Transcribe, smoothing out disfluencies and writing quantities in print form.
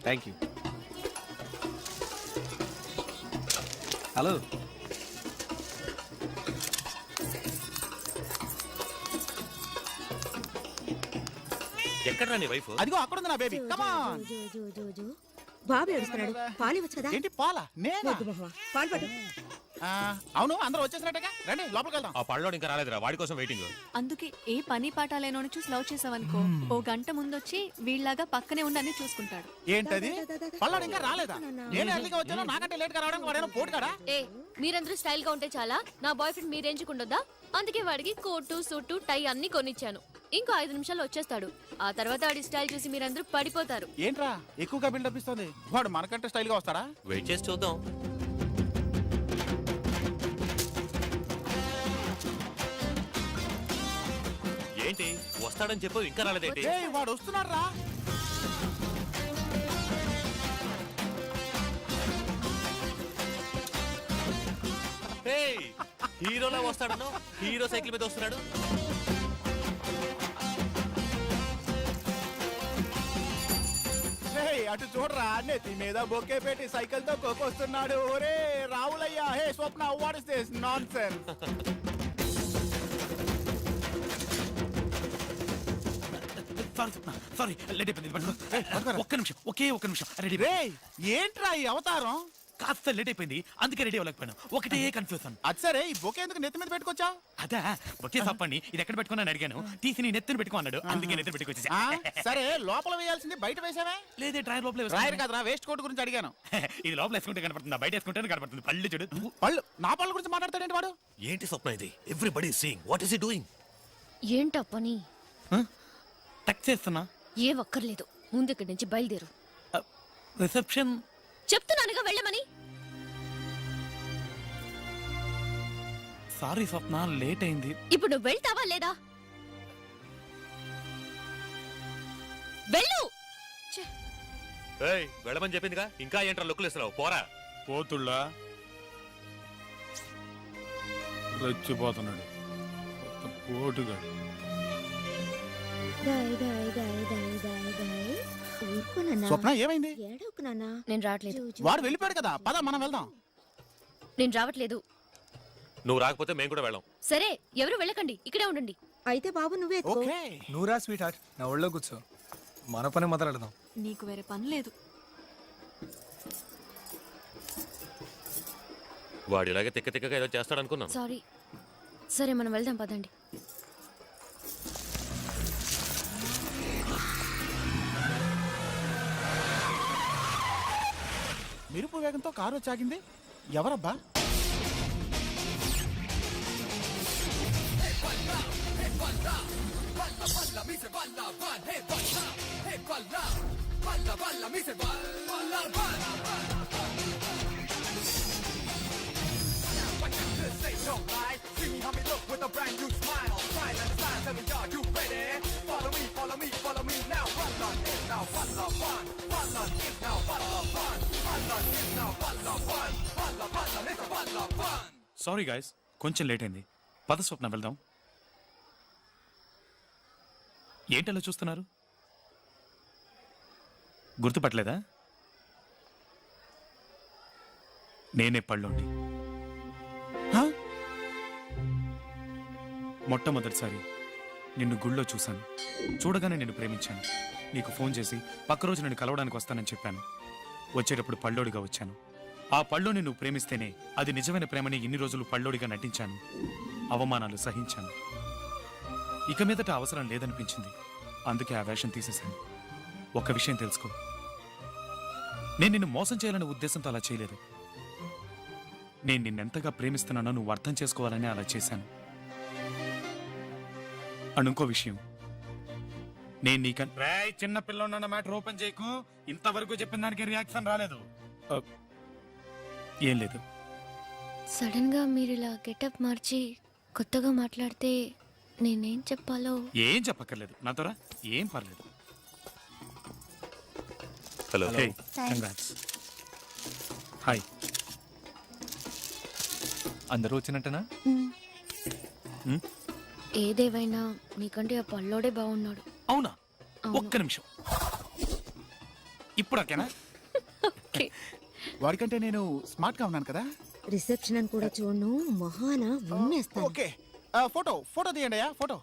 Thank you. Hello, ఎక్కడ నీ wife? అదిగో అక్కడ ఉంది నా బేబీ. కమాన్. బాబు ఏడుస్తున్నాడు, పాలు ఇవ్వచ్చు కదా. ఏంటి పాలా? నేనా? పాలు పట్టు. అవును, అందరూ వచ్చేసినట్టుగా, రండి లోపలికి వెళ్దాం. ఆ పళ్ళోడు ఇంకా రాలేదురా, వాడి కోసం వెయిటింగ్. అందుకే ఏ పని పాట లేనోని చూసి లవ్ చేసావనుకో, ఓ గంట ముందొచ్చి వీళ్ళలాగా పక్కనే ఉండని చూసుకుంటాడు. ఏంటది? పల్లాడు ఇంకా రాలేదా? నేను ఎర్లీగా వచ్చాను, నాకంటే లేట్ గా రావడానికి వాడేమో పోటీ కాడా? ఏ మీరందరూ స్టైల్ గా ఉంటే చాలా, నా బాయ్ ఫ్రెండ్ మీ రేంజ్ కుండొద్దా? అందుకే వాడికి కోటు సూటు టై అన్ని కొనిచ్చాను. ఇంకో 5 నిమిషాల్లో వచ్చేస్తాడు. ఆ తర్వాత వాడి స్టైల్ చూసి మీరందరూ పడిపోతారు. ఏంట్రా ఎక్కువగా బిల్డప్ ఇస్తుంది? వాడు మనకంటే స్టైల్ గా వస్తాడా? వెయిట్ చేసి చూద్దాం. ఏంటి వస్తాడని చెప్పు, ఇంకా రాలేదేంటి? వాడు వస్తున్నాడు రా. హీరోలా వస్తాడను, హీరో సైకిల్ మీద వస్తున్నాడు. అటు చూడరా, నెత్తి మీద బొక్కే పెట్టి సైకిల్ తో కొక్కొస్తున్నాడు. ఒరే రావులయ్యా, hey Swapna, what is this nonsense? Sorry late అయిపోయింది. ఒక్క నిమిషం, ఒక్క నిమిషం. రెడీ? ఏంట్రా ఈ అవతారం? కాస్త లేట్ అయిపోయింది, అందుకే రెడీ అవ్వలేకపోయాను. ఒకటే కన్ఫ్యూజన్. అది సరే, ఈ బొకే ఎందుకు నెత్తి మీద పెట్టుకొచ్చా? అదా ఒకే తప్పండి, ఇది ఎక్కడ పెట్టుకున్నాను అడిగాను. తీసి నీ నెత్తిని పెట్టుకో అన్నాడు, అందుకే నెత్తిని పెట్టుకొచ్చా. సరే, లోపల వేయాల్సింది బయట వేసావే? లేదే, డ్రైర్ లోపల డ్రైర్ కాదురా, వేస్ట్ కోట్ గురించి అడిగాను. ఇది లోపల వేసుకుంటే కనపడుతుంది, బయట వేసుకుంటే కనపడుతుంది. పళ్ళు చూడు. పళ్ళు? నా పళ్ళ గురించి మాట్లాడతాడేంటి వాడు? ఏంటి స్వప్న ఇది? Everybody seeing, what is he doing? ఏంటా పని? టక్ చేస్తున్నా. ఏ ఒక్కర్లేదు, ముందు ఇక్కడి నుంచి బయలుదేరు. రిసెప్షన్ చెప్తున్నానుగా వెళ్ళమని. సారీ స్వప్న, లేట్ అయింది. ఇప్పుడు నువ్వు వెళ్తావా లేదా? వెళ్ళు. వెళ్ళమని చెప్పిందిగా, ఇంకా ఏంట్రా లుక్కులు ఇస్తున్నావు? పోరా. పోతుళ్ళా రెచ్చిపోతున్నాడు పోటుగాడు. స్వప్న ఏమైంది? ఏడవకు నాన్నా. నేను రావట్లేదు. వాడు వెళ్ళిపోయాడు కదా, పద మనం వెళ్దాం. నేను రావట్లేదు. నువ్వు రాకపోతే మేము కూడా వెళ్ళాం. సరే, ఎవరు వెళ్ళకండి, ఇక్కడే ఉండండి. అయితే బాబు నువ్వే ఎత్తుకో. ఓకే. నూరా స్వీట్ హార్ట్, నా ఒళ్ళో కూర్చో, మన పని మొదలెడదాం. నీకు వేరే పని లేదు. వాడు ఇలాగే తిక్క తిక్కగా ఏదో చేస్తాడు అనుకున్నాను. సారీ. సరే మనం వెళ్దాం పదండి. మెరుపు వేగంతో కారు వచ్చాగింది. ఎవరబ్బా? సారీ గాయస్, కొంచెం లేట్ అయింది. పద స్వప్న వెళ్దాం. ఏంటలా చూస్తున్నారు? గుర్తుపట్టలేదా? నేనే పళ్ళోండి. మొట్టమొదటిసారి నిన్ను గుళ్ళో చూశాను. చూడగానే నిన్ను ప్రేమించాను. నీకు ఫోన్ చేసి పక్క రోజు నిన్ను కలవడానికి వస్తానని చెప్పాను. వచ్చేటప్పుడు పళ్ళోడిగా వచ్చాను. ఆ పళ్ళోని నువ్వు ప్రేమిస్తేనే అది నిజమైన ప్రేమని ఇన్ని రోజులు పళ్ళోడిగా నటించాను. అవమానాలు సహించాను. ఇక మీదట అవసరం లేదనిపించింది. అందుకే ఆ వేషం తీసేశాను. ఒక విషయం తెలుసుకో, నేను నిన్ను మోసం చేయాలనే ఉద్దేశంతో అలా చేయలేదు. నేను నిన్నెంతగా ప్రేమిస్తున్నానో నువ్వు అర్థం చేసుకోవాలని అలా చేశాను. అండ్ ఇంకో విషయం, నేను నీకన్నా చిన్న పిల్లన్న మ్యాటర్ ఓపెన్ చేయకు. ఇంతవరకు చెప్పిన దానికి రియాక్షన్ రాలేదు. ఏం లేదు. సడన్ గా మీరు ఇలా గెటప్ మార్చి కొత్తగా మాట్లాడితే నేనేం చెప్పాలో. ఏం చెప్పక్కర్లేదు, నాతోరా, ఏం పర్లేదు. హలో. కంగ్రాట్స్. హాయ్. అందరూ వచ్చినట్టనా? ఏదేవైనా నీకంటే ఆ పల్లోడే బాగున్నాడు. అవునా? ఒక్క నిమిషం. ఇప్పుడు ఓకేనా? ఓకే. వాడికంటే నేను స్మార్ట్ గా ఉన్నాను కదా. రిసెప్షన్ అని కూడా చూడను మొహాన ఉమ్మేస్తాను ఓకే ఫోటో తీయండి అయ్యా ఫోటో.